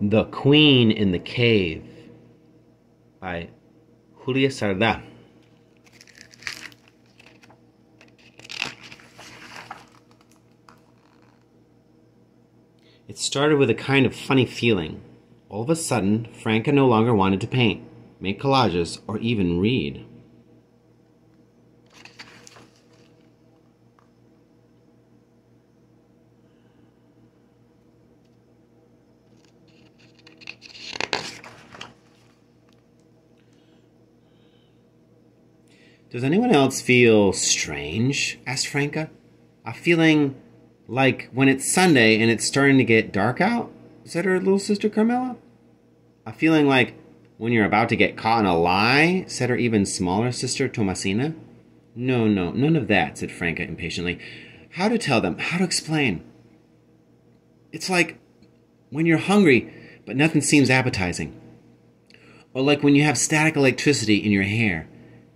The Queen in the Cave by Julia Sarda. It started with a kind of funny feeling. All of a sudden, Franca no longer wanted to paint, make collages, or even read. Does anyone else feel strange? Asked Franca. A feeling like when it's Sunday and it's starting to get dark out? Said her little sister Carmela. A feeling like when you're about to get caught in a lie? Said her even smaller sister Tomasina. No, none of that, said Franca impatiently. How to tell them? How to explain? It's like when you're hungry, but nothing seems appetizing. Or like when you have static electricity in your hair,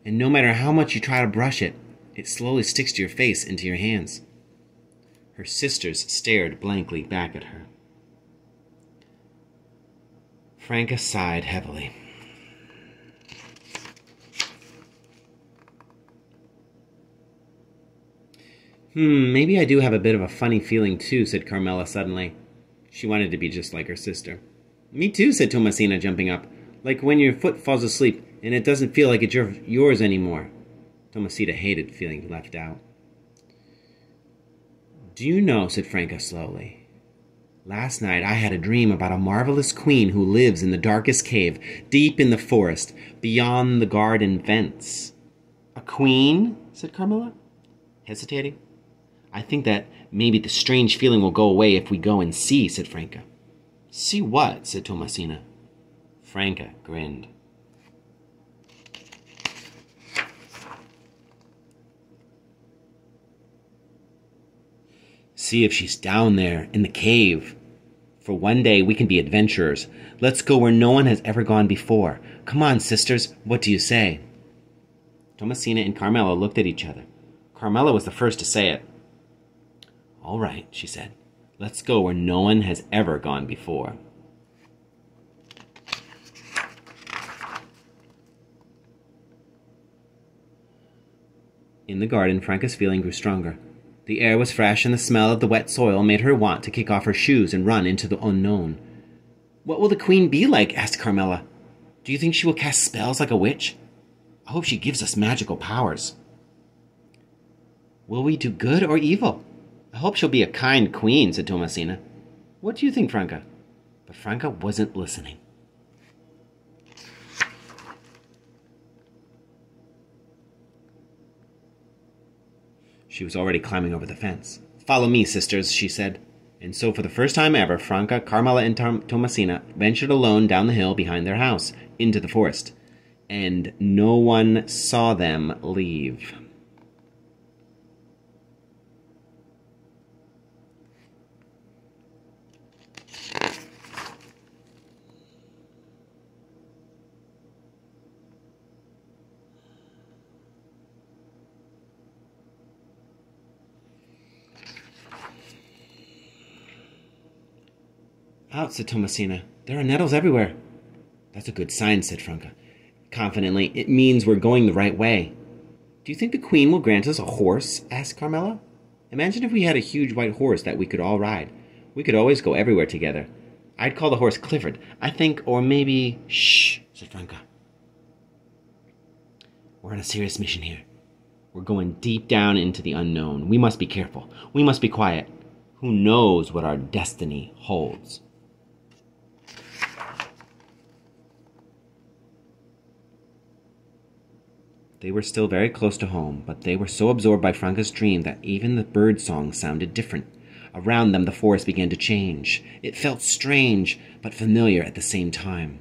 and no matter how much you try to brush it, it slowly sticks to your face and to your hands. Her sisters stared blankly back at her. Franca sighed heavily. Maybe I do have a bit of a funny feeling too, said Carmela suddenly. She wanted to be just like her sister. Me too, said Tomasina, jumping up. Like when your foot falls asleep and it doesn't feel like it's yours anymore. Tomasina hated feeling left out. Do you know, said Franca slowly, last night I had a dream about a marvelous queen who lives in the darkest cave, deep in the forest, beyond the garden fence. A queen? Said Carmela, hesitating. I think that maybe the strange feeling will go away if we go and see, said Franca. See what? Said Tomasina. Franca grinned. See if she's down there in the cave. For one day we can be adventurers. Let's go where no one has ever gone before. Come on, sisters, what do you say? Tomasina and Carmela looked at each other. Carmela was the first to say it. All right, she said. Let's go where no one has ever gone before. In the garden, Franca's feeling grew stronger. The air was fresh, and the smell of the wet soil made her want to kick off her shoes and run into the unknown. What will the queen be like? Asked Carmela. Do you think she will cast spells like a witch? I hope she gives us magical powers. Will we do good or evil? I hope she'll be a kind queen, said Tomasina. What do you think, Franca? But Franca wasn't listening. She was already climbing over the fence. Follow me, sisters, she said. And so for the first time ever, Franca, Carmela, and Tomasina ventured alone down the hill behind their house, into the forest. And no one saw them leave. Out, said Tomasina. There are nettles everywhere. That's a good sign, said Franca. Confidently, it means we're going the right way. Do you think the queen will grant us a horse? Asked Carmela. Imagine if we had a huge white horse that we could all ride. We could always go everywhere together. I'd call the horse Clifford, I think, or maybe... Shh, said Franca. We're on a serious mission here. We're going deep down into the unknown. We must be careful. We must be quiet. Who knows what our destiny holds? They were still very close to home, but they were so absorbed by Franca's dream that even the bird song sounded different. Around them, the forest began to change. It felt strange, but familiar at the same time.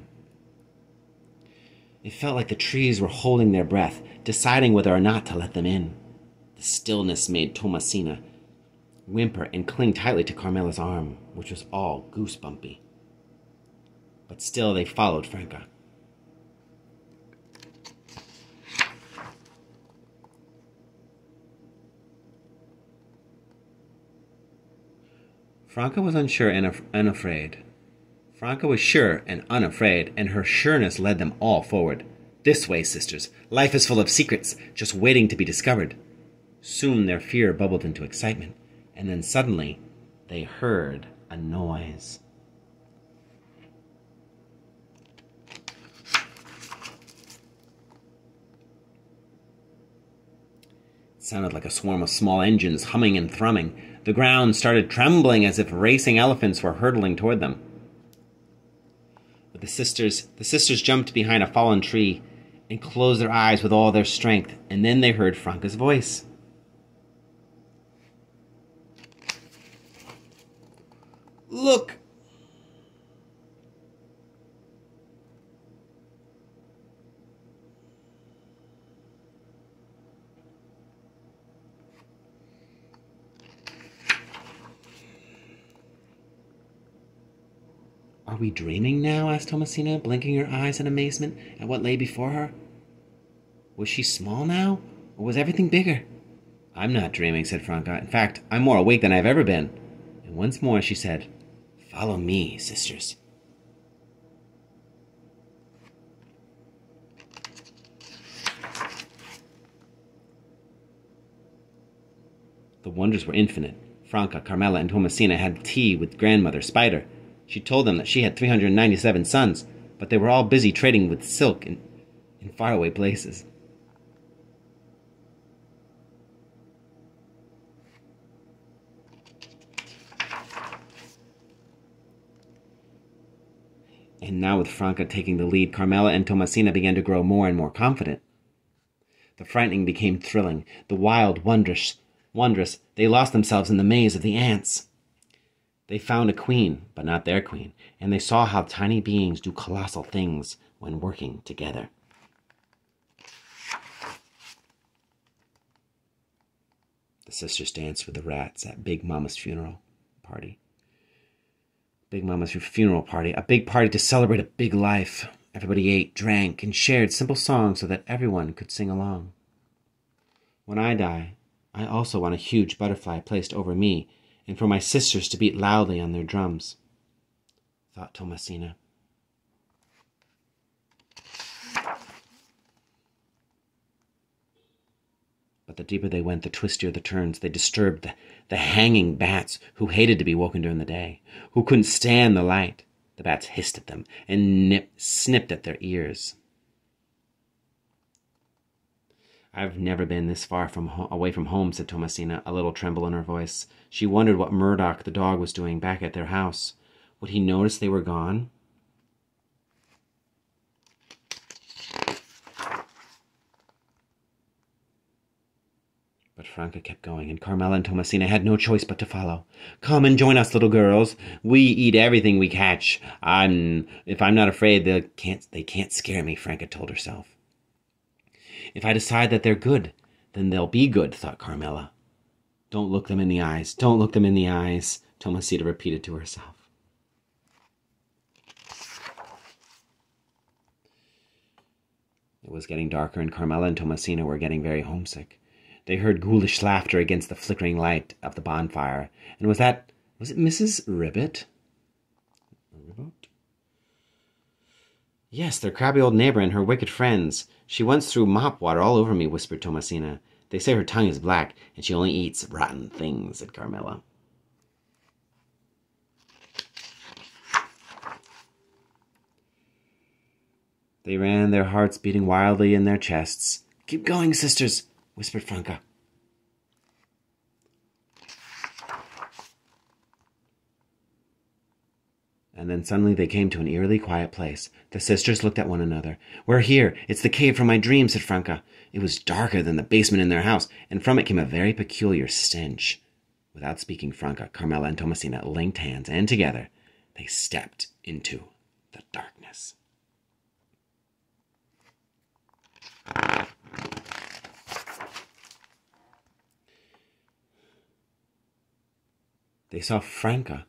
It felt like the trees were holding their breath, deciding whether or not to let them in. The stillness made Tomasina whimper and cling tightly to Carmela's arm, which was all goosebumpy. But still they followed Franca. Franca was unsure and afraid. Franca was sure and unafraid, and her sureness led them all forward. This way, sisters. Life is full of secrets, just waiting to be discovered. Soon their fear bubbled into excitement, and then suddenly they heard a noise. It sounded like a swarm of small engines humming and thrumming. The ground started trembling as if racing elephants were hurtling toward them. But the sisters jumped behind a fallen tree and closed their eyes with all their strength, and then they heard Franca's voice. Look! Are we dreaming now? Asked Thomasina, blinking her eyes in amazement at what lay before her. Was she small now, or was everything bigger? I'm not dreaming, said Franca. In fact, I'm more awake than I've ever been. And once more she said, Follow me, sisters. The wonders were infinite. Franca, Carmela, and Thomasina had tea with Grandmother Spider. She told them that she had 397 sons, but they were all busy trading with silk in faraway places. And now with Franca taking the lead, Carmela and Thomasina began to grow more and more confident. The frightening became thrilling, the wild wondrous. They lost themselves in the maze of the ants. They found a queen, but not their queen, and they saw how tiny beings do colossal things when working together. The sisters danced with the rats at Big Mama's funeral party. Big Mama's funeral party, a big party to celebrate a big life. Everybody ate, drank, and shared simple songs so that everyone could sing along. When I die, I also want a huge butterfly placed over me, and for my sisters to beat loudly on their drums, thought Thomasina. But the deeper they went, the twistier the turns. They disturbed the hanging bats who hated to be woken during the day, who couldn't stand the light. The bats hissed at them and snipped at their ears. I've never been this far away from home, said Thomasina, a little tremble in her voice. She wondered what Murdoch the dog was doing back at their house. Would he notice they were gone? But Franca kept going, and Carmela and Thomasina had no choice but to follow. Come and join us, little girls. We eat everything we catch. If I'm not afraid, they can't scare me, Franca told herself. If I decide that they're good, then they'll be good, thought Carmela. Don't look them in the eyes. Don't look them in the eyes, Thomasina repeated to herself. It was getting darker, and Carmela and Thomasina were getting very homesick. They heard ghoulish laughter against the flickering light of the bonfire. And was it Mrs. Ribbit? Yes, their crabby old neighbor and her wicked friends. She once threw mop water all over me, whispered Thomasina. They say her tongue is black, and she only eats rotten things, said Carmela. They ran, their hearts beating wildly in their chests. Keep going, sisters, whispered Franca. And then suddenly they came to an eerily quiet place. The sisters looked at one another. We're here. It's the cave from my dream, said Franca. It was darker than the basement in their house, and from it came a very peculiar stench. Without speaking, Franca, Carmela, and Thomasina linked hands, and together they stepped into the darkness. They saw Franca,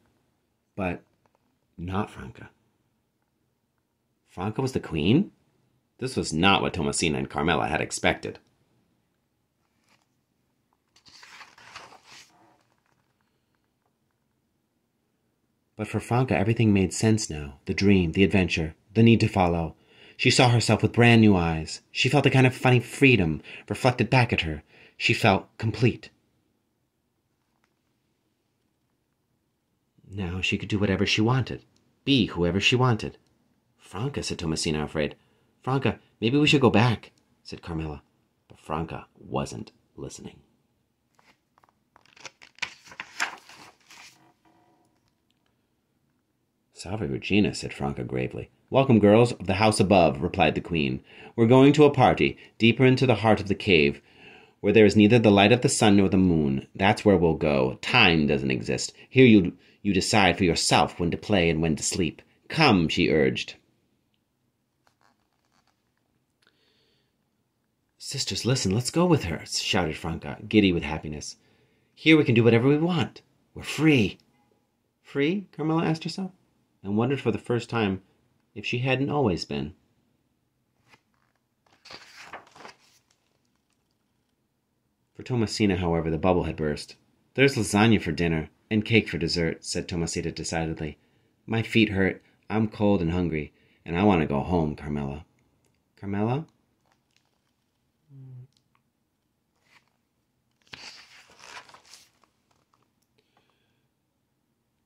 but not Franca. Franca was the queen? This was not what Thomasina and Carmela had expected. But for Franca, everything made sense now. The dream, the adventure, the need to follow. She saw herself with brand new eyes. She felt a kind of funny freedom reflected back at her. She felt complete. Now she could do whatever she wanted. Be whoever she wanted. Franca, said Thomasina, afraid. Franca, maybe we should go back, said Carmilla. But Franca wasn't listening. Salve Regina, said Franca gravely. Welcome, girls of the house above, replied the queen. We're going to a party, deeper into the heart of the cave, where there is neither the light of the sun nor the moon. That's where we'll go. Time doesn't exist. Here you decide for yourself when to play and when to sleep. Come, she urged. Sisters, listen, let's go with her, shouted Franca, giddy with happiness. Here we can do whatever we want. We're free. Free? Carmilla asked herself, and wondered for the first time if she hadn't always been. For Thomasina, however, the bubble had burst. There's lasagna for dinner, and cake for dessert, said Thomasina decidedly. My feet hurt, I'm cold and hungry, and I want to go home, Carmilla. Carmilla?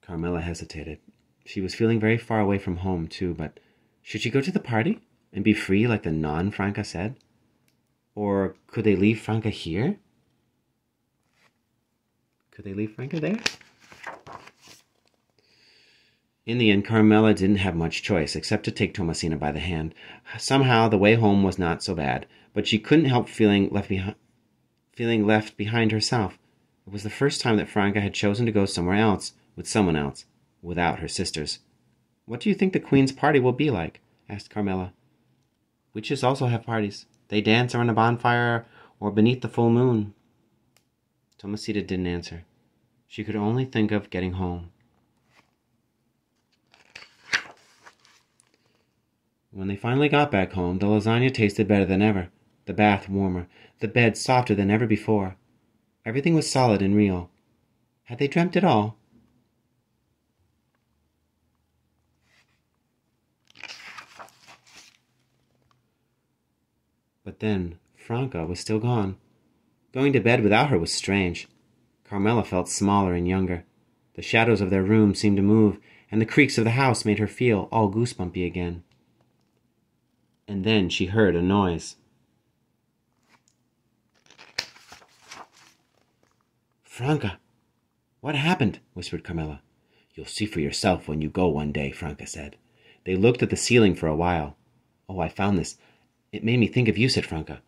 Carmilla hesitated. She was feeling very far away from home, too, but should she go to the party and be free like the non-Franca said? Or could they leave Franca here? Could they leave Franca there? In the end, Carmilla didn't have much choice except to take Thomasina by the hand. Somehow, the way home was not so bad, but she couldn't help feeling left behind herself. It was the first time that Franca had chosen to go somewhere else, with someone else, without her sisters. What do you think the Queen's party will be like? Asked Carmilla. Witches also have parties. They dance around a bonfire or beneath the full moon. Thomasina didn't answer. She could only think of getting home. When they finally got back home, the lasagna tasted better than ever, the bath warmer, the bed softer than ever before. Everything was solid and real. Had they dreamt it all? But then, Franca was still gone. Going to bed without her was strange. Carmilla felt smaller and younger. The shadows of their room seemed to move, and the creaks of the house made her feel all goosebumpy again. And then she heard a noise. Franca! What happened? Whispered Carmilla. You'll see for yourself when you go one day, Franca said. They looked at the ceiling for a while. Oh, I found this. It made me think of you, said Franca,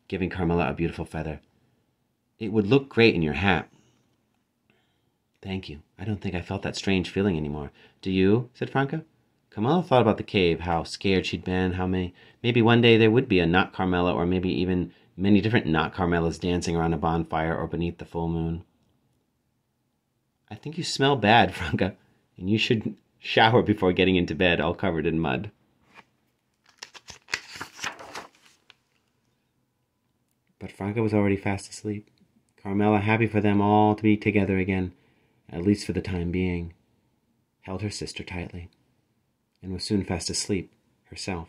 giving Carmilla a beautiful feather. It would look great in your hat. Thank you. I don't think I felt that strange feeling anymore. Do you? Said Franca. Carmilla thought about the cave, how scared she'd been, how maybe one day there would be a not Carmilla, or maybe even many different not Carmillas dancing around a bonfire or beneath the full moon. I think you smell bad, Franca, and you should shower before getting into bed all covered in mud. But Franca was already fast asleep. Carmilla, happy for them all to be together again, at least for the time being, held her sister tightly, and was soon fast asleep herself.